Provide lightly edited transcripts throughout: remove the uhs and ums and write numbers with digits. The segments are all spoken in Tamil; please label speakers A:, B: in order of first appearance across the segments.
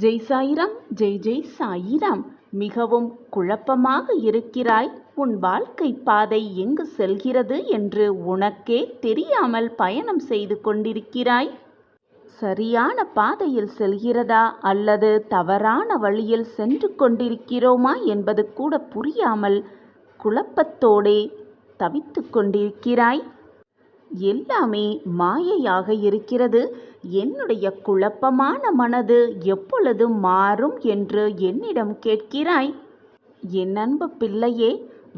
A: ஜெய் சாயிராம். ஜெய் ஜெய் சாயிராம். மிகவும் குழப்பமாக இருக்கிறாய். உன் வாழ்க்கை பாதை எங்கு செல்கிறது என்று உனக்கே தெரியாமல் பயணம் செய்து கொண்டிருக்கிறாய். சரியான பாதையில் செல்கிறதா அல்லது தவறான வழியில் சென்று கொண்டிருக்கிறோமா என்பது கூட புரியாமல் குழப்பத்தோடே தவித்து கொண்டிருக்கிறாய். எல்லாமே மாயையாக இருக்கிறது. என்னுடைய குழப்பமான மனது எப்பொழுது மாறும் என்று என்னிடம் கேட்கிறாய். என் அன்பு பிள்ளையே,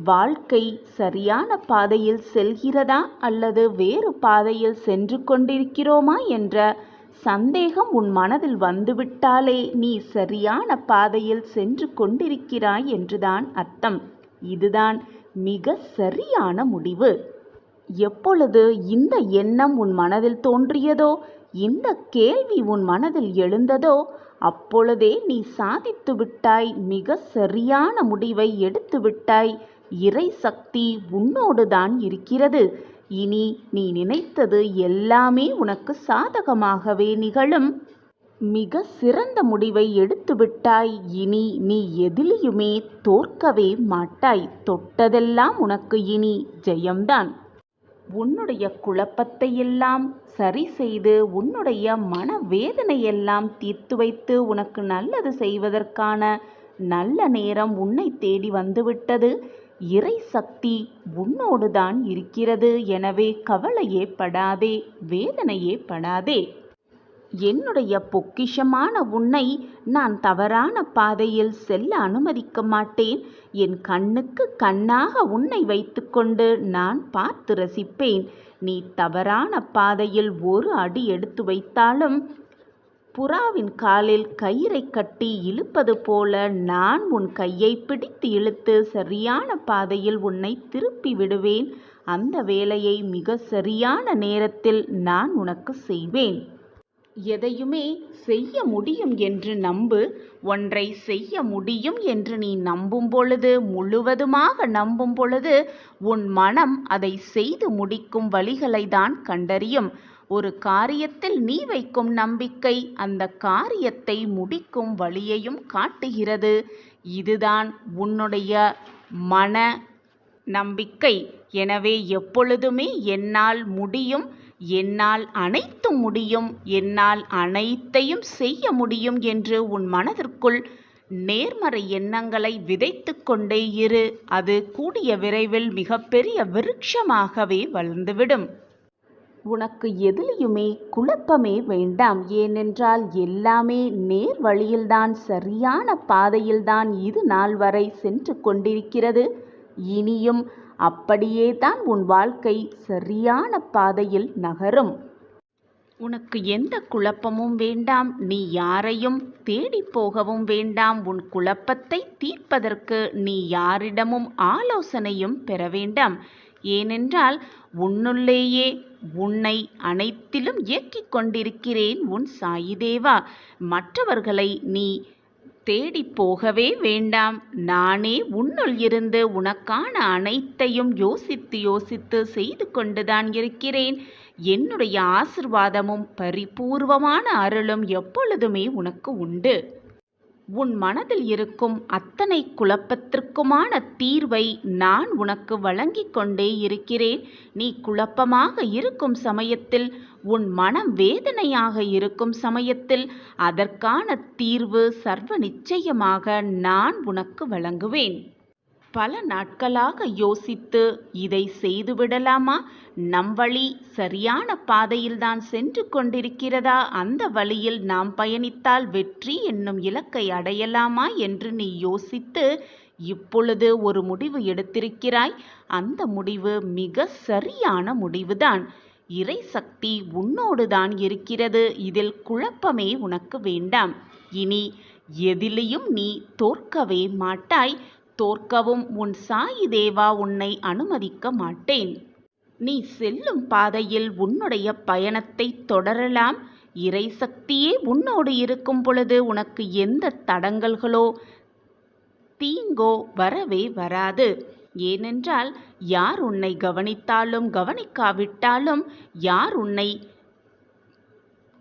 A: வாழ்க்கை சரியான பாதையில் செல்கிறதா அல்லது வேறு பாதையில் சென்று கொண்டிருக்கிறோமா என்ற சந்தேகம் உன் மனதில் வந்துவிட்டாலே நீ சரியான பாதையில் சென்று கொண்டிருக்கிறாய் என்றுதான் அர்த்தம். இதுதான் மிக சரியான முடிவு. எப்பொழுது இந்த எண்ணம் உன் மனதில் தோன்றியதோ, இந்த கேள்வி உன் மனதில் எழுந்ததோ, அப்பொழுதே நீ சாதித்து விட்டாய். மிக சரியான முடிவை எடுத்து விட்டாய். இறை சக்தி உன்னோடு தான் இருக்கிறது. இனி நீ நினைத்தது எல்லாமே உனக்கு சாதகமாகவே நிகழும். மிக சிறந்த முடிவை எடுத்து விட்டாய். இனி நீ எதிலையுமே தோற்கவே மாட்டாய். தொட்டதெல்லாம் உனக்கு இனி ஜெயம்தான். உன்னுடைய குழப்பத்தையெல்லாம் சரி செய்து உன்னுடைய மனவேதனையெல்லாம் தீர்த்து வைத்து உனக்கு நல்லது செய்வதற்கான நல்ல நேரம் உன்னை தேடி வந்துவிட்டது. இறை சக்தி உன்னோடு தான் இருக்கிறது. எனவே கவலையே படாதே, வேதனையே படாதே. என்னுடைய பொக்கிஷமான உன்னை நான் தவறான பாதையில் செல்ல அனுமதிக்க மாட்டேன். என் கண்ணுக்கு கண்ணாக உன்னை வைத்துக்கொண்டு நான் பார்த்து ரசிப்பேன். நீ தவறான பாதையில் ஒரு அடி எடுத்து வைத்தாலும் புறாவின் காலில் கயிறை கட்டி இழுப்பது போல நான் உன் கையை பிடித்து இழுத்து சரியான பாதையில் உன்னை திருப்பி விடுவேன். அந்த வேலையை மிக சரியான நேரத்தில் நான் உனக்கு செய்வேன். எதையுமே செய்ய முடியும் என்று நம்பு. ஒன்றை செய்ய முடியும் என்று நீ நம்பும் பொழுது, முழுவதுமாக நம்பும் பொழுது, உன் மனம் அதை செய்து முடிக்கும் வழிகளை தான் கண்டறியும். ஒரு காரியத்தில் நீ வைக்கும் நம்பிக்கை அந்த காரியத்தை முடிக்கும் வழியையும் காட்டுகிறது. இதுதான் உன்னுடைய மன நம்பிக்கை. எனவே எப்பொழுதுமே என்னால் முடியும், என்னால் அனைத்தும் முடியும், என்னால் அனைத்தையும் செய்ய முடியும் என்று உன் மனதிற்குள் நேர்மறை எண்ணங்களை விதைத்து கொண்டே இரு. அது கூடிய விரைவில் மிகப்பெரிய விருட்சமாகவே வளர்ந்துவிடும். உனக்கு எதிலையுமே குழப்பமே வேண்டாம். ஏனென்றால் எல்லாமே நேர் வழியில்தான், சரியான பாதையில்தான் இது நாள் வரை சென்று கொண்டிருக்கிறது. இனியும் அப்படியே தான் உன் வாழ்க்கை சரியான பாதையில் நகரும். உனக்கு எந்த குழப்பமும் வேண்டாம். நீ யாரையும் தேடி போகவும் வேண்டாம். உன் குழப்பத்தை தீர்ப்பதற்கு நீ யாரிடமும் ஆலோசனையும் பெற வேண்டாம். ஏனென்றால் உன்னுள்ளேயே உன்னை அனைத்திலும் இயக்கிக் கொண்டிருக்கிறேன் உன் சாயிதேவா. மற்றவர்களை நீ தேடி போகவே வேண்டாம். நானே உன்னுள் இருந்து உனக்கான அனைத்தையும் யோசித்து யோசித்து செய்து கொண்டுதான் இருக்கிறேன். என்னுடைய ஆசிர்வாதமும் பரிபூர்வமான அருளும் எப்பொழுதுமே உனக்கு உண்டு. உன் மனதில் இருக்கும் அத்தனை குழப்பத்திற்குமான தீர்வை நான் உனக்கு வழங்கிக் கொண்டே இருக்கிறேன். நீ குழப்பமாக இருக்கும் சமயத்தில், உன் மனம் வேதனையாக இருக்கும் சமயத்தில் அதற்கான தீர்வு சர்வ நிச்சயமாக நான் உனக்கு வழங்குவேன். பல நாட்களாக யோசித்து இதை செய்துவிடலாமா, நம் வழி சரியான பாதையில்தான் சென்று கொண்டிருக்கிறதா, அந்த வழியில் நாம் பயணித்தால் வெற்றி என்னும் இலக்கை அடையலாமா என்று நீ யோசித்து இப்பொழுது ஒரு முடிவு எடுத்திருக்கிறாய். அந்த முடிவு மிக சரியான முடிவுதான். இறை சக்தி உன்னோடு தான் இருக்கிறது. இதில் குழப்பமே உனக்கு வேண்டாம். இனி எதிலையும் நீ தோற்கவே மாட்டாய். தோற்கவும் உன் சாயி தேவா உன்னை அனுமதிக்க மாட்டேன். நீ செல்லும் பாதையில் உன்னுடைய பயணத்தை தொடரலாம். இறை சக்தியே உன்னோடு இருக்கும் பொழுது உனக்கு எந்த தடங்கல்களோ தீங்கோ வரவே வராது. ஏனென்றால் யார் உன்னை கவனித்தாலும் கவனிக்காவிட்டாலும், யார் உன்னை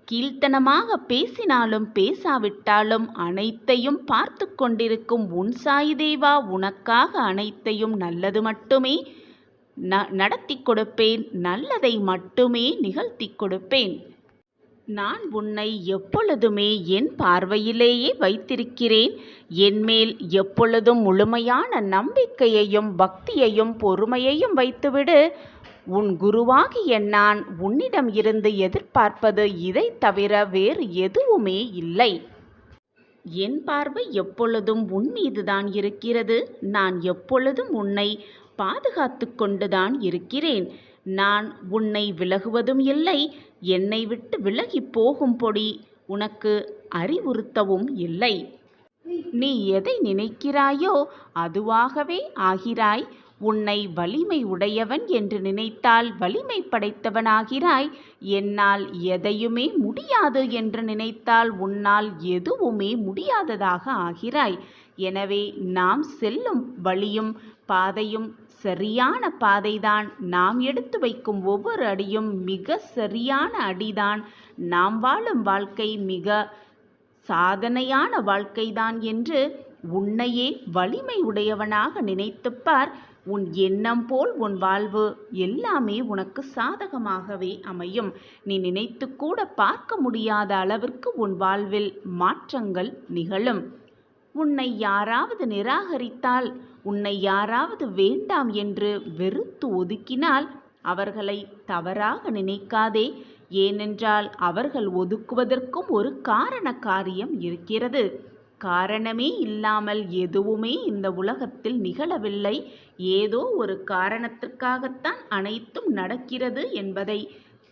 A: கீழ்த்தனமாக பேசினாலும் பேசாவிட்டாலும் அனைத்தையும் பார்த்து கொண்டிருக்கும் உன் சாய் தேவா உனக்காக அனைத்தையும் நல்லது மட்டுமே நடத்தி கொடுப்பேன், நல்லதை மட்டுமே நிகழ்த்தி கொடுப்பேன். நான் உன்னை எப்பொழுதுமே என் பார்வையிலேயே வைத்திருக்கிறேன். என்மேல் எப்பொழுதும் முழுமையான நம்பிக்கையையும் பக்தியையும் பொறுமையையும் வைத்துவிடு. உன் குருவாகிய நான் உன்னிடம் இருந்து எதிர்பார்ப்பது இதை தவிர வேறு எதுவுமே இல்லை. என் பார்வை எப்பொழுதும் உன் மீதுதான் இருக்கிறது. நான் எப்பொழுதும் உன்னை பாதுகாத்து கொண்டுதான் இருக்கிறேன். நான் உன்னை விலகுவதும் இல்லை. என்னை விட்டு விலகி போகும்படி உனக்கு அறிவுறுத்தவும் இல்லை. நீ எதை நினைக்கிறாயோ அதுவாகவே ஆகிறாய். உன்னை வலிமை உடையவன் என்று நினைத்தால் வலிமை படைத்தவனாகிறாய். என்னால் எதையுமே முடியாது என்று நினைத்தால் உன்னால் எதுவுமே முடியாததாக ஆகிறாய். எனவே நாம் செல்லும் வழியும் பாதையும் சரியான பாதைதான். நாம் எடுத்து வைக்கும் ஒவ்வொரு அடியும் மிக சரியான அடிதான். நாம் வாழும் வாழ்க்கை மிக சாதனையான வாழ்க்கைதான் என்று உன்னையே வலிமை உடையவனாக நினைத்துப்பார். உன் எண்ணம் போல் உன் வாழ்வு எல்லாமே உனக்கு சாதகமாகவே அமையும். நீ நினைத்து கூட பார்க்க முடியாத அளவிற்கு உன் வாழ்வில் மாற்றங்கள் நிகழும். உன்னை யாராவது நிராகரித்தால், உன்னை யாராவது வேண்டாம் என்று வெறுத்து ஒதுக்கினால் அவர்களை தவறாக நினைக்காதே. ஏனென்றால் அவர்கள் ஒதுக்குவதற்கும் ஒரு காரண காரியம் இருக்கிறது. காரணமே இல்லாமல் எதுவுமே இந்த உலகத்தில் நிகழவில்லை. ஏதோ ஒரு காரணத்திற்காகத்தான் அனைத்தும் நடக்கிறது என்பதை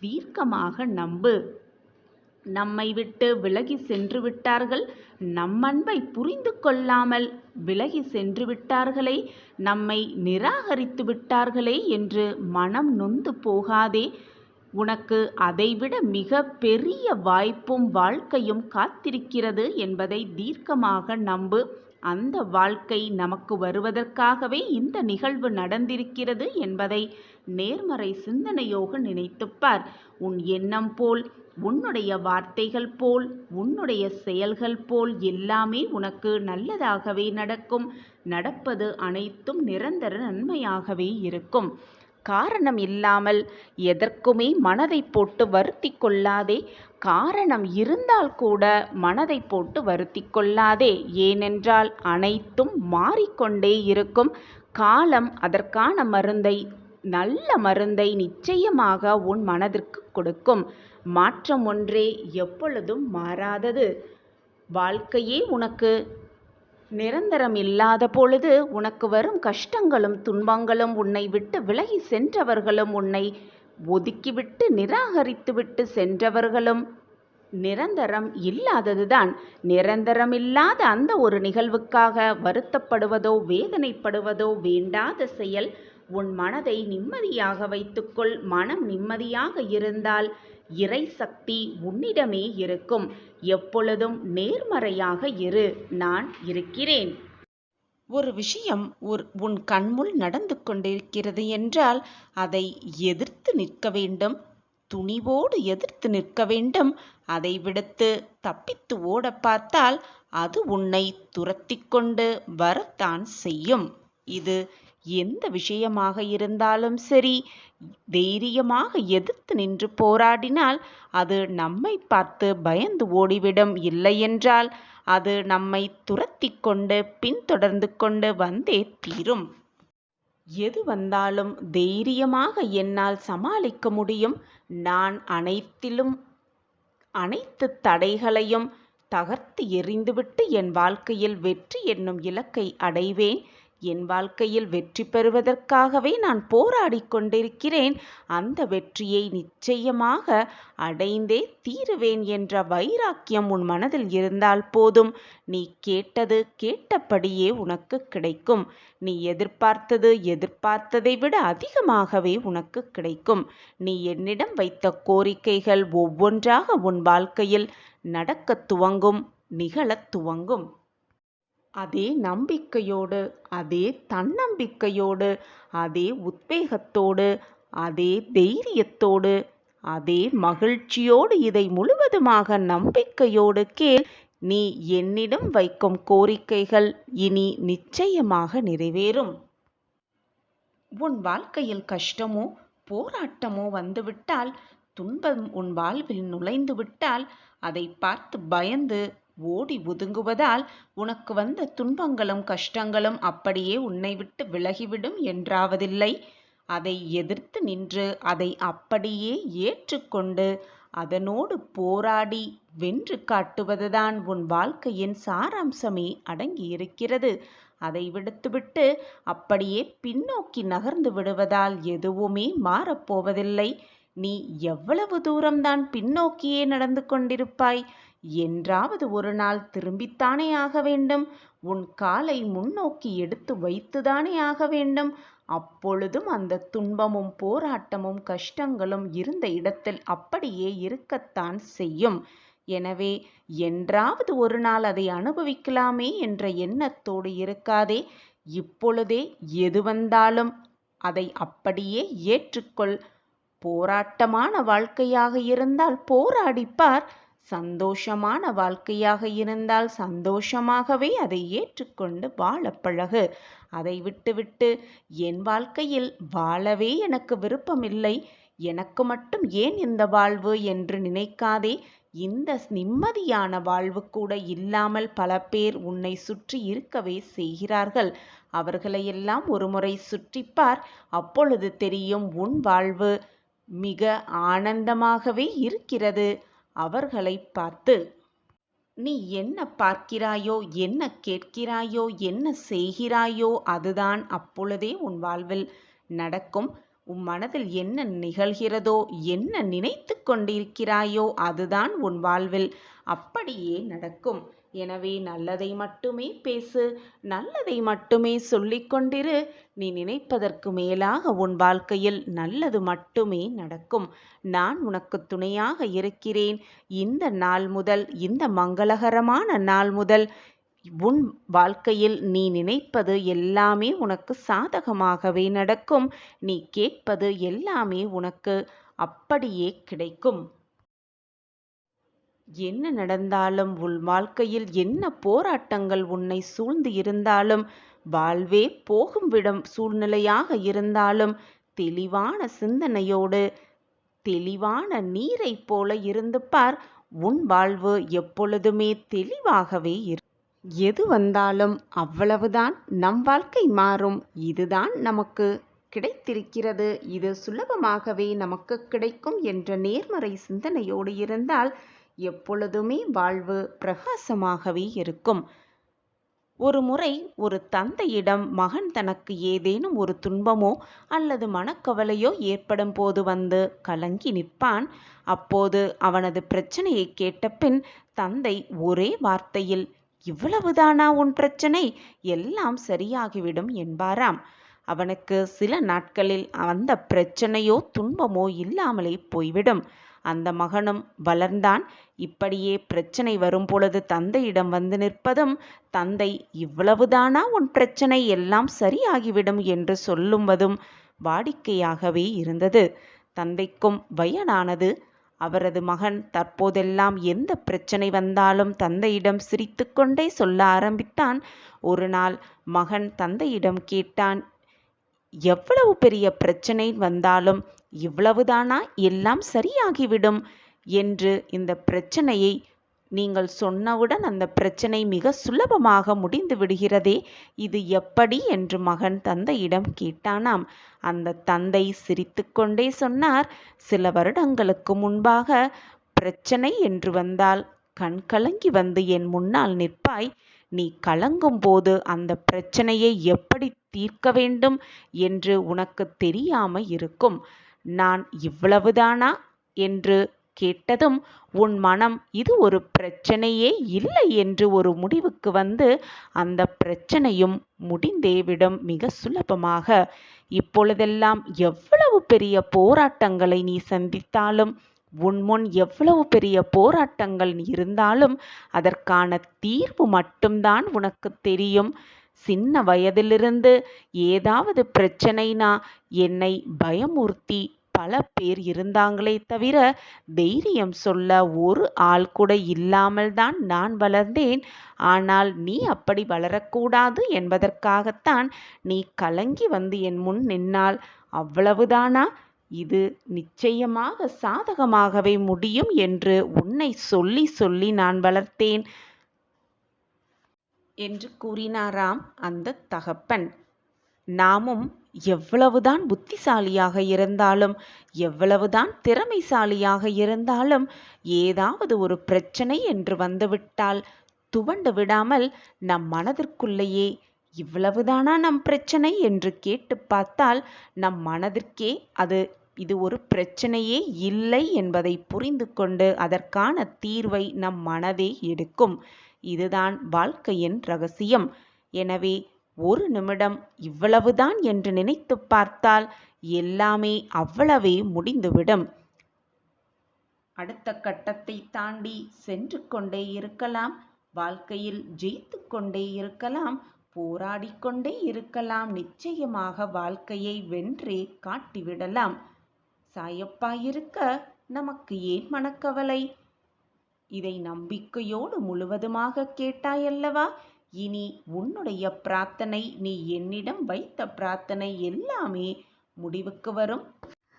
A: தீர்க்கமாக நம்பு. நம்மை விட்டு விலகி சென்று விட்டார்கள். நம் அன்பை புரிந்து கொள்ளாமல் விலகி சென்று விட்டார்களே, நம்மை நிராகரித்து விட்டார்களே என்று மனம் நொந்து போகாதே. உனக்கு அதைவிட மிக பெரிய வாய்ப்பும் வாழ்க்கையும் காத்திருக்கிறது என்பதை தீர்க்கமாக நம்பு. அந்த வாழ்க்கை நமக்கு வருவதற்காகவே இந்த நிகழ்வு நடந்திருக்கிறது என்பதை நேர்மறை சிந்தனையோடு நினைத்துப்பார். உன் எண்ணம் போல், உன்னுடைய வார்த்தைகள் போல், உன்னுடைய செயல்கள் போல் எல்லாமே உனக்கு நல்லதாகவே நடக்கும். நடப்பது அனைத்தும் நிரந்தர நன்மையாகவே இருக்கும். காரணம் இல்லாமல் எதற்குமே மனதை போட்டு வருத்தி கொள்ளாதே. காரணம் இருந்தால் கூட மனதை போட்டு வருத்தி கொள்ளாதே. ஏனென்றால் அனைத்தும் மாறிக்கொண்டே இருக்கும். காலம் அதற்கான மருந்தை, நல்ல மருந்தை நிச்சயமாக உன் மனதிற்கு கொடுக்கும். மாற்றம் ஒன்றே எப்பொழுதும் மாறாதது. வாழ்க்கையே உனக்கு நிரந்தரம் இல்லாத பொழுது உனக்கு வரும் கஷ்டங்களும் துன்பங்களும், உன்னை விட்டு விலகி சென்றவர்களும், உன்னை ஒதுக்கிவிட்டு நிராகரித்துவிட்டு சென்றவர்களும் நிரந்தரம் இல்லாததுதான். நிரந்தரம் இல்லாத அந்த ஒரு நிகழ்வுக்காக வருத்தப்படுவதோ வேதனைப்படுவதோ வேண்டாத செயல். உன் மனதை நிம்மதியாக வைத்துக்கொள். மனம் நிம்மதியாக இருந்தால் இறை சக்தி உன்னிடமே இருக்கும். எப்பொழுதும் நேர்மறையாக இரு. நான் இருக்கிறேன். ஒரு விஷயம் உன் கண்முள் நடந்து கொண்டிருக்கிறது என்றால் அதை எதிர்த்து நிற்க வேண்டும். துணிவோடு எதிர்த்து நிற்க வேண்டும். அதை விடுத்து தப்பித்து ஓட பார்த்தால் அது உன்னை துரத்தி கொண்டு வரத்தான் செய்யும். இது எந்த விஷயமாக இருந்தாலும் சரி, தைரியமாக எதிர்த்து நின்று போராடினால் அது நம்மை பார்த்து பயந்து ஓடிவிடும். இல்லையென்றால் அது நம்மை துரத்தி கொண்டு பின்தொடர்ந்து கொண்டு வந்தே தீரும். எது வந்தாலும் தைரியமாக என்னால் சமாளிக்க முடியும். நான் அனைத்து தடைகளையும் தகர்த்து எறிந்துவிட்டு என் வாழ்க்கையில் வெற்றி என்னும் இலக்கை அடைவேன். என் வாழ்க்கையில் வெற்றி பெறுவதற்காகவே நான் போராடி கொண்டிருக்கிறேன். அந்த வெற்றியை நிச்சயமாக அடைந்தே தீருவேன் என்ற வைராக்கியம் உன் மனதில் இருந்தால் போதும். நீ கேட்டது கேட்டபடியே உனக்கு கிடைக்கும். நீ எதிர்பார்த்ததை விட அதிகமாகவே உனக்கு கிடைக்கும். நீ என்னிடம் வைத்த கோரிக்கைகள் ஒவ்வொன்றாக உன் வாழ்க்கையில் நடக்கத் துவங்கும், நிகழத் துவங்கும். அதே நம்பிக்கையோடு, அதே தன்னம்பிக்கையோடு, அதே உத்வேகத்தோடு, அதே தைரியத்தோடு, அதே மகிழ்ச்சியோடு இதை முழுவதுமாக நம்பிக்கையோடு கேள். நீ என்னிடம் வைக்கும் கோரிக்கைகள் இனி நிச்சயமாக நிறைவேறும். உன் வாழ்க்கையில் கஷ்டமோ போராட்டமோ வந்துவிட்டால், துன்பம் உன் வாழ்வில் நுழைந்து விட்டால், அதை பார்த்து பயந்து ஓடி ஒதுங்குவதால் உனக்கு வந்த துன்பங்களும் கஷ்டங்களும் அப்படியே உன்னை விட்டு விலகிவிடும் என்றாவதில்லை. அதை எதிர்த்து நின்று அதை அப்படியே ஏற்றுக்கொண்டு அதனோடு போராடி வென்று காட்டுவதுதான் உன் வாழ்க்கையின் சாராம்சமே அடங்கியிருக்கிறது. அதை விடுத்துவிட்டு அப்படியே பின்னோக்கி நகர்ந்து விடுவதால் எதுவுமே மாறப்போவதில்லை. நீ எவ்வளவு தூரம்தான் பின்னோக்கியே நடந்து கொண்டிருப்பாய்? என்றாவது ஒரு நாள் திரும்பித்தானே ஆக வேண்டும். உன் காலை முன்னோக்கி எடுத்து வைத்துதானே ஆக வேண்டும். அப்பொழுதும் அந்த துன்பமும் போராட்டமும் கஷ்டங்களும் இருந்த இடத்தில் அப்படியே இருக்கத்தான் செய்யும். எனவே என்றாவது ஒரு நாள் அதை அனுபவிக்கலாமே என்ற எண்ணத்தோடு இருக்காதே. இப்பொழுதே எது வந்தாலும் அதை அப்படியே ஏற்றுக்கொள். போராட்டமான வாழ்க்கையாக இருந்தால் போராடிப்பார். சந்தோஷமான வாழ்க்கையாக இருந்தால் சந்தோஷமாகவே அதை ஏற்றுக்கொண்டு வாழப் பழகு. அதை விட்டுவிட்டு என் வாழ்க்கையில் வாழவே எனக்கு விருப்பமில்லை, எனக்கு மட்டும் ஏன் இந்த வாழ்வு என்று நினைக்காதே. இந்த நிம்மதியான வாழ்வு கூட இல்லாமல் பல பேர் உன்னை சுற்றி இருக்கவே செய்கிறார்கள். அவர்களையெல்லாம் ஒருமுறை சுற்றிப்பார். அப்பொழுது தெரியும் உன் வாழ்வு மிக ஆனந்தமாகவே இருக்கிறது. அவர்களை பார்த்து நீ என்ன பார்க்கிறாயோ, என்ன கேட்கிறாயோ, என்ன செய்கிறாயோ அதுதான் அப்பொழுதே உன் வாழ்வில் நடக்கும். உன் மனதில் என்ன நிகழ்கிறதோ, என்ன நினைத்து கொண்டிருக்கிறாயோ அதுதான் உன் வாழ்வில் அப்படியே நடக்கும். எனவே நல்லதை மட்டுமே பேசு, நல்லதை மட்டுமே சொல்லிக்கொண்டிரு. நீ நினைப்பதற்கு மேலாக உன் வாழ்க்கையில் நல்லது மட்டுமே நடக்கும். நான் உனக்கு துணையாக இருக்கிறேன். இந்த நாள் முதல், இந்த மங்களகரமான நாள் முதல் உன் வாழ்க்கையில் நீ நினைப்பது எல்லாமே உனக்கு சாதகமாகவே நடக்கும். நீ கேட்பது எல்லாமே உனக்கு அப்படியே கிடைக்கும். என்ன நடந்தாலும், உன் வாழ்க்கையில் என்ன போராட்டங்கள் உன்னை சூழ்ந்து இருந்தாலும், வாழ்வே போகும் விடும் சூழ்நிலையாக இருந்தாலும், தெளிவான சிந்தனையோடு தெளிவான நீரை போல இருந்து பார். உன் வாழ்வு எப்பொழுதுமே தெளிவாகவே எது வந்தாலும் அவ்வளவுதான். நம் வாழ்க்கை மாறும். இதுதான் நமக்கு கிடைத்திருக்கிறது, இது சுலபமாகவே நமக்கு கிடைக்கும் என்ற நேர்மறை சிந்தனையோடு இருந்தால் எப்பொழுதுமே வாழ்வு பிரகாசமாகவே இருக்கும். ஒரு முறை ஒரு தந்தையிடம் மகன் தனக்கு ஏதேனும் ஒரு துன்பமோ அல்லது மனக்கவலையோ ஏற்படும் போது வந்து கலங்கி நிற்பான். அப்போது அவனது பிரச்சனையை கேட்ட பின் தந்தை ஒரே வார்த்தையில், இவ்வளவுதானா உன் பிரச்சனை, எல்லாம் சரியாகிவிடும் என்பாராம். அவனுக்கு சில நாட்களில் அந்த பிரச்சனையோ துன்பமோ இல்லாமலே போய்விடும். அந்த மகனும் வளர்ந்தான். இப்படியே பிரச்சனை வரும் பொழுது தந்தையிடம் வந்து நிற்பதும், தந்தை இவ்வளவுதானா உன் பிரச்சனை, எல்லாம் சரியாகிவிடும் என்று சொல்லுவதும் வாடிக்கையாகவே இருந்தது. தந்தைக்கும் வயதானது. அவரது மகன் தற்போதெல்லாம் எந்த பிரச்சனை வந்தாலும் தந்தையிடம் சிரித்துக்கொண்டே சொல்ல ஆரம்பித்தான். ஒரு நாள் மகன் தந்தையிடம் கேட்டான், எவ்வளவு பெரிய பிரச்சனை வந்தாலும் இவ்வளவுதானா, எல்லாம் சரியாகிவிடும் என்று இந்த பிரச்சனையை நீங்கள் சொன்னவுடன் அந்த பிரச்சனை மிக சுலபமாக முடிந்து விடுகிறதே, இது எப்படி என்று மகன் தந்தையிடம் கேட்டானாம். அந்த தந்தை சிரித்துக்கொண்டே சொன்னார், சில வருடங்களுக்கு முன்பாக பிரச்சனை என்று வந்தால் கண்கலங்கி வந்து என் முன்னால் நிற்பாய். நீ கலங்கும் போது அந்த பிரச்சனையை எப்படி தீர்க்க வேண்டும் என்று உனக்கு தெரியாமல் இருக்கும். நான் இவ்வளவுதானா என்று கேட்டதும் உன் மனம் இது ஒரு பிரச்சனையே இல்லை என்று ஒரு முடிவுக்கு வந்து அந்த பிரச்சனையும் முடிந்தேவிடும் மிக சுலபமாக. இப்பொழுதெல்லாம் எவ்வளவு பெரிய போராட்டங்களை நீ சந்தித்தாலும், உன் முன் எவ்வளவு பெரிய போராட்டங்கள் இருந்தாலும் அதற்கான தீர்வு மட்டும்தான் உனக்கு தெரியும். சின்ன வயதிலிருந்து ஏதாவது பிரச்சனைனா என்னை பயமுறுத்தி பல பேர் இருந்தாங்களே தவிர தைரியம் சொல்ல ஒரு ஆள் கூட இல்லாமல் தான் நான் வளர்ந்தேன். ஆனால் நீ அப்படி வளரக்கூடாது என்பதற்காகத்தான் நீ கலங்கி வந்து என் முன் நின்னாள். அவ்வளவுதானா? இது நிச்சயமாக சாதகமாகவே முடியும் என்று உன்னை சொல்லி சொல்லி நான் வளர்த்தேன் என்று கூறினாராம் அந்த தகப்பன். நாமும் எவ்வளவுதான் புத்திசாலியாக இருந்தாலும், எவ்வளவுதான் திறமைசாலியாக இருந்தாலும், ஏதாவது ஒரு பிரச்சனை என்று வந்துவிட்டால் துவண்டு விடாமல் நம் மனதிற்குள்ளேயே இவ்வளவுதானா நம் பிரச்சனை என்று கேட்டு பார்த்தால் நம் மனதிற்கே இது ஒரு பிரச்சனையே இல்லை என்பதை புரிந்து கொண்டு அதற்கான தீர்வை நம் மனதே எடுக்கும். இதுதான் வாழ்க்கையின் ரகசியம். எனவே ஒரு நிமிடம் இவ்வளவுதான் என்று நினைத்து பார்த்தால் எல்லாமே அவ்வளவே முடிந்துவிடும். அடுத்த கட்டத்தை தாண்டி சென்று கொண்டே இருக்கலாம். வாழ்க்கையில் ஜெயித்து கொண்டே இருக்கலாம். போராடிக்கொண்டே இருக்கலாம். நிச்சயமாக வாழ்க்கையை வென்றே காட்டிவிடலாம். சாயப்பா இருக்க நமக்கு ஏன் மனக்கவலை? இதை நம்பிக்கையோடு முழுவதுமாக கேட்டாயல்லவா? இனி உன்னுடைய பிரார்த்தனை, நீ என்னிடம் வைத்த பிரார்த்தனை எல்லாமே முடிவுக்கு வரும்.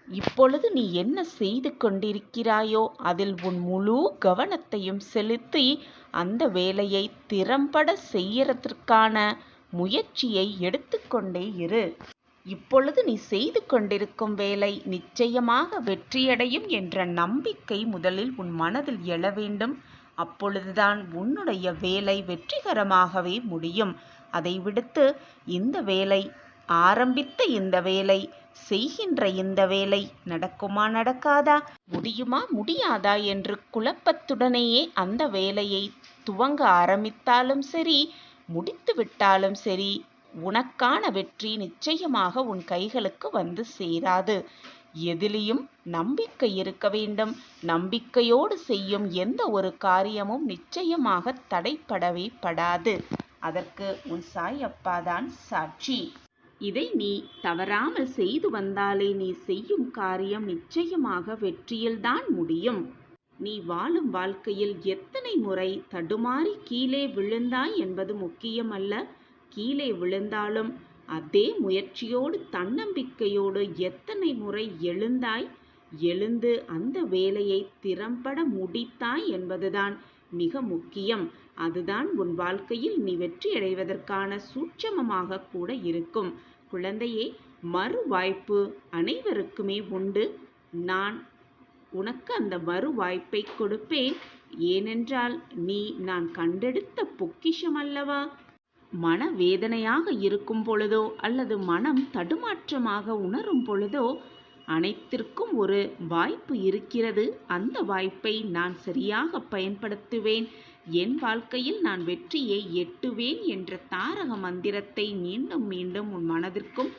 A: இப்பொழுது நீ என்ன செய்து கொண்டிருக்கிறாயோ அதில் உன் முழு கவனத்தையும் செலுத்தி அந்த வேலையை திறம்பட செய்யறதற்கான முயற்சியை எடுத்துக்கொண்டே இரு. இப்பொழுது நீ செய்து கொண்டிருக்கும் வேலை நிச்சயமாக வெற்றியடையும் என்ற நம்பிக்கை முதலில் உன் மனதில் எழ வேண்டும். அப்பொழுதுதான் உன்னுடைய வேலை வெற்றிகரமாகவே முடியும். அதை விடுத்து ஆரம்பித்த இந்த வேலை, செய்கின்ற இந்த வேலை நடக்குமா நடக்காதா, முடியுமா முடியாதா என்று குழப்பத்துடனேயே அந்த வேலையை துவங்க ஆரம்பித்தாலும் சரி, முடித்து விட்டாலும் சரி, உனக்கான வெற்றி நிச்சயமாக உன் கைகளுக்கு வந்து சேராது. எதிலையும் நம்பிக்கை இருக்க வேண்டும். நம்பிக்கையோடு செய்யும் எந்த ஒரு காரியமும் நிச்சயமாக தடைப்படவே படாது. அதற்கு உன் சாயப்பாதான் சாட்சி. இதை நீ தவறாமல் செய்து வந்தாலே நீ செய்யும் காரியம் நிச்சயமாக வெற்றியில்தான் முடியும். நீ வாழும் வாழ்க்கையில் எத்தனை முறை தடுமாறி கீழே விழுந்தாய் என்பது முக்கியமல்ல. கீழே விழுந்தாலும் அதே முயற்சியோடு தன்னம்பிக்கையோடு எத்தனை முறை எழுந்து அந்த வேலையை திறம்பட முடித்தாய் என்பதுதான் மிக முக்கியம். அதுதான் உன் வாழ்க்கையில் நீ வெற்றியடைவதற்கான சூட்சமமாக கூட இருக்கும். குழந்தையே, மறு வாய்ப்பு அனைவருக்குமே உண்டு. நான் உனக்கு அந்த மறு வாய்ப்பை கொடுப்பேன். ஏனென்றால் நான் கண்டெடுத்த பொக்கிஷம் அல்லவா? மனவேதனையாக இருக்கும் பொழுதோ அல்லது மனம் தடுமாற்றமாக உணரும் பொழுதோ அனைத்திற்கும் ஒரு வாய்ப்பு இருக்கிறது. அந்த வாய்ப்பை நான் சரியாக பயன்படுத்துவேன். என் வாழ்க்கையில் நான் வெற்றியை எட்டுவேன் என்ற தாரக மந்திரத்தை மீண்டும் மீண்டும் உன் மனதிற்கும்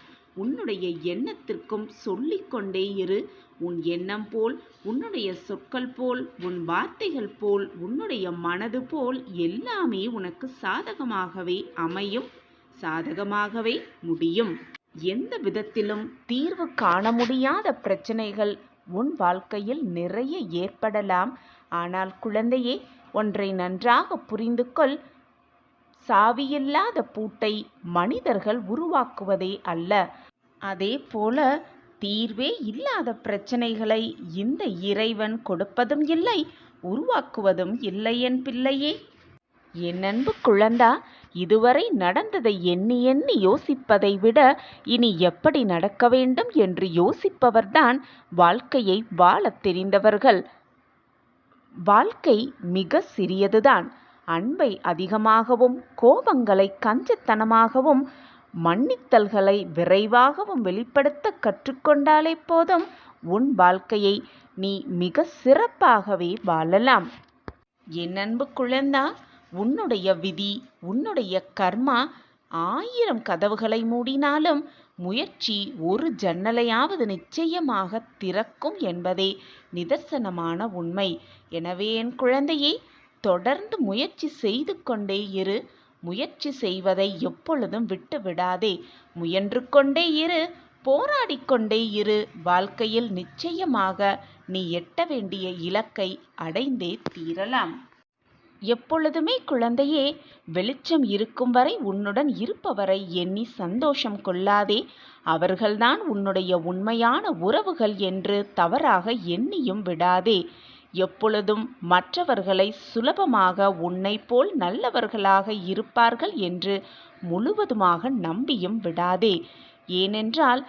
A: உன்னுடைய எண்ணத்திற்கும் சொல்லிக்கொண்டே இரு. உன் எண்ணம் போல், உன்னுடைய சொற்கள் போல், உன் வார்த்தைகள் போல், உன்னுடைய மனது போல் எல்லாமே உனக்கு சாதகமாகவே அமையும், சாதகமாகவே முடியும். எந்த விதத்திலும் தீர்வு காண முடியாத பிரச்சனைகள் உன் வாழ்க்கையில் நிறைய ஏற்படலாம். ஆனால் குழந்தையே, ஒன்றை நன்றாக புரிந்து கொள். சாவியில்லாத பூட்டை மனிதர்கள் உருவாக்குவதே அல்ல. அதே போல தீர்வே இல்லாத பிரச்சனைகளை இந்த இறைவன் கொடுப்பதும் இல்லை, உருவாக்குவதும் இல்லை. என் பிள்ளையே, என் அன்பு குழந்தா, இதுவரை நடந்ததை எண்ணி எண்ணி யோசிப்பதை விட இனி எப்படி நடக்க வேண்டும் என்று யோசிப்பவர்தான் வாழ்க்கையை வாழத் தெரிந்தவர்கள். வாழ்க்கை மிக சிறியதுதான். அன்பை அதிகமாகவும், கோபங்களை கஞ்சத்தனமாகவும், மன்னித்தல்களை விரைவாகவும் வெளிப்படுத்த கற்றுக்கொண்டாலே போதும், உன் வாழ்க்கையை நீ மிக சிறப்பாகவே வாழலாம். என் அன்பு குழந்தா, உன்னுடைய விதி, உன்னுடைய கர்மா 1000 கதவுகளை மூடினாலும் முயற்சி ஒரு ஜன்னலையாவது நிச்சயமாக திறக்கும் என்பதே நிதர்சனமான உண்மை. எனவே என் குழந்தையே, தொடர்ந்து முயற்சி செய்து கொண்டே இரு. முயற்சி செய்வதை எப்பொழுதும் விட்டு விடாதே. முயன்று கொண்டே இரு. போராடிக்கொண்டே இரு. வாழ்க்கையில் நிச்சயமாக நீ எட்ட வேண்டிய இலக்கை அடைந்தே தீரலாம். எப்பொழுதுமே குழந்தையே, வெளிச்சம் இருக்கும் வரை உன்னுடன் இருப்பவரை எண்ணி சந்தோஷம் கொள்ளாதே. அவர்கள்தான் உன்னுடைய உண்மையான உறவுகள் என்று தவறாக எண்ணியும் விடாதே. எப்பொழுதும் மற்றவர்களை சுலபமாக உன்னை போல் நல்லவர்களாக இருப்பார்கள் என்று முழுவதுமாக நம்பியும் விடாதே. ஏனென்றால்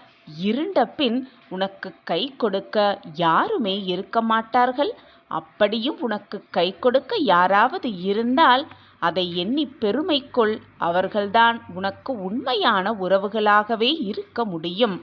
A: இருண்ட பின் உனக்கு கை கொடுக்க யாருமே இருக்க மாட்டார்கள். அப்படியும் உனக்கு கை கொடுக்க யாராவது இருந்தால் அதை எண்ணி பெருமை கொள். அவர்கள்தான் உனக்கு உண்மையான உறவுகளாகவே இருக்க முடியும்.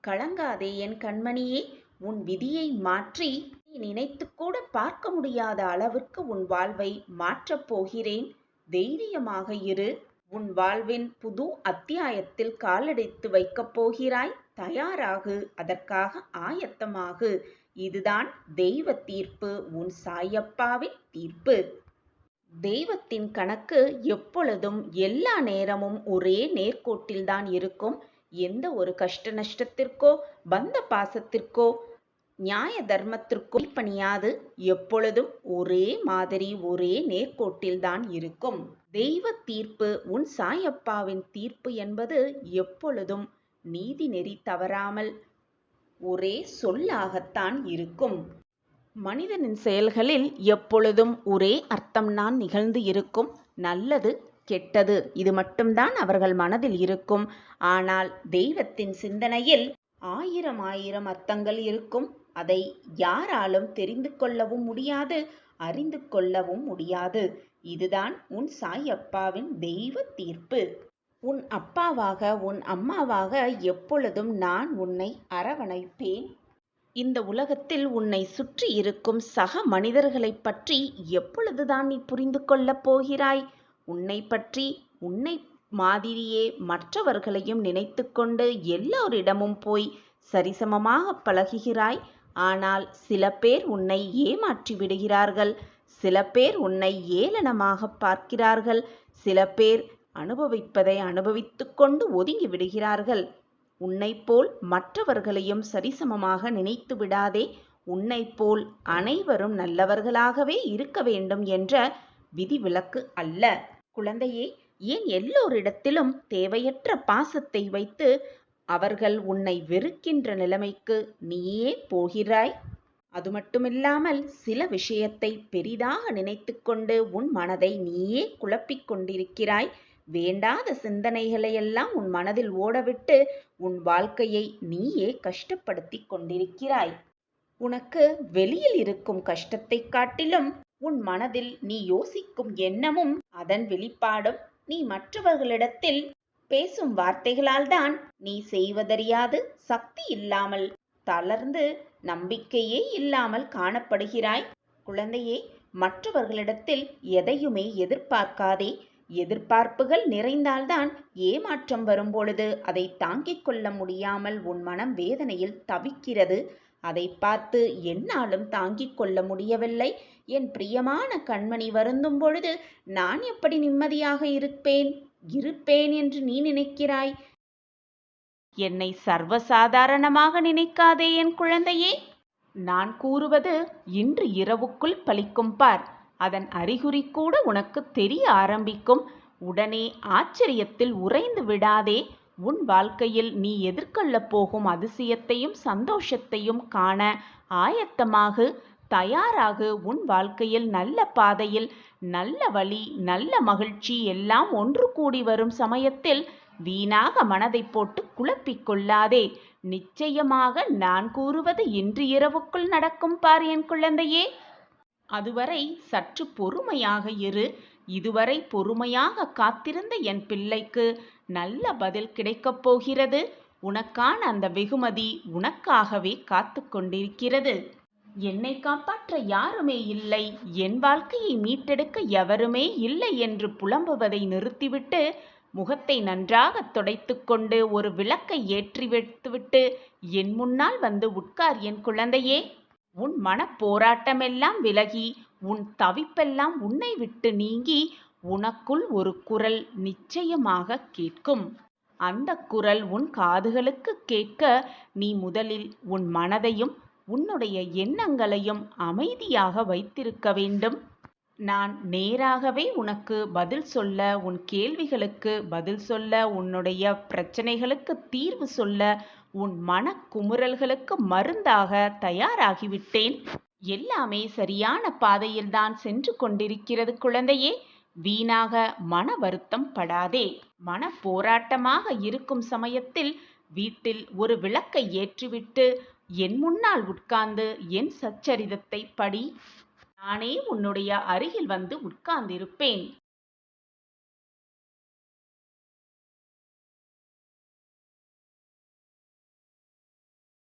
A: கலங்காதே என் கண்மணியே. உன் விதியை மாற்றி நீ நினைத்து கூட பார்க்க முடியாத அளவிற்கு உன் வாழ்வை மாற்றப் போகிறேன். தைரியமாக இரு. உன் வாழ்வின் புது அத்தியாயத்தில் காலெடுத்து வைக்கப் போகிறாய். தயாராகு. அதற்காக ஆயத்தமாகு. இதுதான் தெய்வ தீர்ப்பு, உன் சாயப்பாவின் தீர்ப்பு. தெய்வத்தின் கணக்கு எப்பொழுதும் எல்லா நேரமும் ஒரே நேர்கோட்டில்தான் இருக்கும். எந்த ஒரு கஷ்ட நஷ்டத்திற்கோ பந்த பாசத்திற்கோ நியாய தர்மத்திற்கோ பணியாது. எப்பொழுதும் ஒரே மாதிரி ஒரே நேர்கோட்டில்தான் இருக்கும். தெய்வ தீர்ப்பு, உன் சாயப்பாவின் தீர்ப்பு என்பது எப்பொழுதும் நீதி நெறி தவறாமல் ஒரே சொல்லாகத்தான் இருக்கும். மனிதனின் செயல்களில் எப்பொழுதும் ஒரே அர்த்தம்தான் நிகழ்ந்து இருக்கும். நல்லது கெட்டது இது மட்டும்தான் அவர்கள் மனதில் இருக்கும். ஆனால் தெய்வத்தின் சிந்தனையில் ஆயிரம் ஆயிரம் அர்த்தங்கள் இருக்கும். அதை யாராலும் தெரிந்து கொள்ளவும் முடியாது, அறிந்து கொள்ளவும் முடியாது. இதுதான் உன் சாயப்பாவின் தெய்வ தீர்ப்பு. உன் அப்பாவாக உன் அம்மாவாக எப்பொழுதும் நான் உன்னை அரவணைப்பேன். இந்த உலகத்தில் உன்னை சுற்றி இருக்கும் சக மனிதர்களைப் பற்றி எப்பொழுதுதான் நீ புரிந்து கொள்ளப் போகிறாய்? உன்னை பற்றி உன்னை மாதிரியே மற்றவர்களையும் நினைத்து கொண்டு எல்லோரிடமும் போய் சரிசமமாக பழகுகிறாய். ஆனால் சில பேர் உன்னை ஏமாற்றி விடுகிறார்கள். சில பேர் உன்னை ஏளனமாக பார்க்கிறார்கள். சில பேர் அனுபவிப்பதை அனுபவித்து கொண்டு ஒதுங்கி விடுகிறார்கள். உன்னை போல் மற்றவர்களையும் சரிசமமாக நினைத்து விடாதே. உன்னை போல் அனைவரும் நல்லவர்களாகவே இருக்க வேண்டும் என்ற விதிவிலக்கு அல்ல. குழந்தையே, ஏன் எல்லோரிடத்திலும் தேவையற்ற பாசத்தை வைத்து அவர்கள் உன்னை வெறுக்கின்ற நிலைமைக்கு நீயே போகிறாய்? அது மட்டுமில்லாமல் சில விஷயத்தை பெரிதாக நினைத்து கொண்டு உன் மனதை நீயே குழப்பிக் கொண்டிருக்கிறாய். வேண்டாத சிந்தனைகளையெல்லாம் உன் மனதில் ஓடவிட்டு உன் வாழ்க்கையை நீயே கஷ்டப்படுத்தி கொண்டிருக்கிறாய். உனக்கு வெளியில் இருக்கும் கஷ்டத்தை காட்டிலும் உன் மனதில் நீ யோசிக்கும் எண்ணமும் அதன் வெளிப்பாடும் நீ மற்றவர்களிடத்தில் பேசும் வார்த்தைகளால் தான் நீ செய்வதறியாது சக்தி இல்லாமல் தளர்ந்து நம்பிக்கையே இல்லாமல் காணப்படுகிறாய். குழந்தையே, மற்றவர்களிடத்தில் எதையுமே எதிர்பார்க்காதே. எதிர்பார்ப்புகள் நிறைந்தால்தான் ஏமாற்றம் வரும்பொழுது அதை தாங்கிக் கொள்ள முடியாமல் உன் மனம் வேதனையில் தவிக்கிறது. அதை பார்த்து என்னாலும் தாங்கிக் கொள்ள முடியவில்லை, என் பிரியமான கண்மணி வருந்தும் பொழுது நான் எப்படி நிம்மதியாக இருப்பேன் என்று நீ நினைக்கிறாய்? என்னை சர்வசாதாரணமாக நினைக்காதே என் குழந்தையே. நான் கூறுவது இன்று இரவுக்குள் பலிக்கும் பார். அதன் அறிகுறி கூட உனக்கு தெரிய ஆரம்பிக்கும். உடனே ஆச்சரியத்தில் உறைந்து விடாதே. உன் வாழ்க்கையில் நீ எதிர்கொள்ளப் போகும் அதிசயத்தையும் சந்தோஷத்தையும் காண ஆயத்தமாகு. தயாராகு. உன் வாழ்க்கையில் நல்ல பாதையில் நல்ல வழி நல்ல மகிழ்ச்சி எல்லாம் ஒன்று கூடி வரும் சமயத்தில் வீணாக மனதை போட்டு குழப்பிக் கொள்ளாதே. நிச்சயமாக நான் கூறுவது இன்று இரவுக்குள் நடக்கும் பார் என் குழந்தையே. அதுவரை சற்று பொறுமையாக இரு. இதுவரை பொறுமையாக காத்திருந்த என் பிள்ளைக்கு நல்ல பதில் கிடைக்கப் போகிறது. உனக்கான அந்த வெகுமதி உனக்காகவே காத்து கொண்டிருக்கிறது. என்னை காப்பாற்ற யாருமே இல்லை, என் வாழ்க்கையை மீட்டெடுக்க எவருமே இல்லை என்று புலம்புவதை நிறுத்திவிட்டு முகத்தை நன்றாக துடைத்து கொண்டு ஒரு விளக்கை ஏற்றி வைத்துவிட்டு என் முன்னால் வந்து உட்கார் என் குழந்தையே. உன் மனப்போராட்டமெல்லாம் விலகி உன் தவிப்பெல்லாம் உன்னை விட்டு நீங்கி உனக்குள் ஒரு குரல் நிச்சயமாக கேட்கும். அந்த குரல் உன் காதுகளுக்கு கேட்க நீ முதலில் உன் மனதையும் உன்னுடைய எண்ணங்களையும் அமைதியாக வைத்திருக்க வேண்டும். நான் நேராகவே உனக்கு பதில் சொல்ல, உன் கேள்விகளுக்கு பதில் சொல்ல, உன்னுடைய பிரச்சனைகளுக்கு தீர்வு சொல்ல, உன் மனக்குமுறல்களுக்கு மருந்தாக தயாராகிவிட்டேன். எல்லாமே சரியான பாதையில்தான் சென்று கொண்டிருக்கிறது குழந்தையே. வீணாக மன வருத்தம் படாதே. மன போராட்டமாக இருக்கும் சமயத்தில் வீட்டில் ஒரு விளக்கை ஏற்றிவிட்டு என் முன்னால் உட்கார்ந்து என் சச்சரிதத்தை படி. நானே உன்னுடைய அருகில் வந்து உட்கார்ந்திருப்பேன்.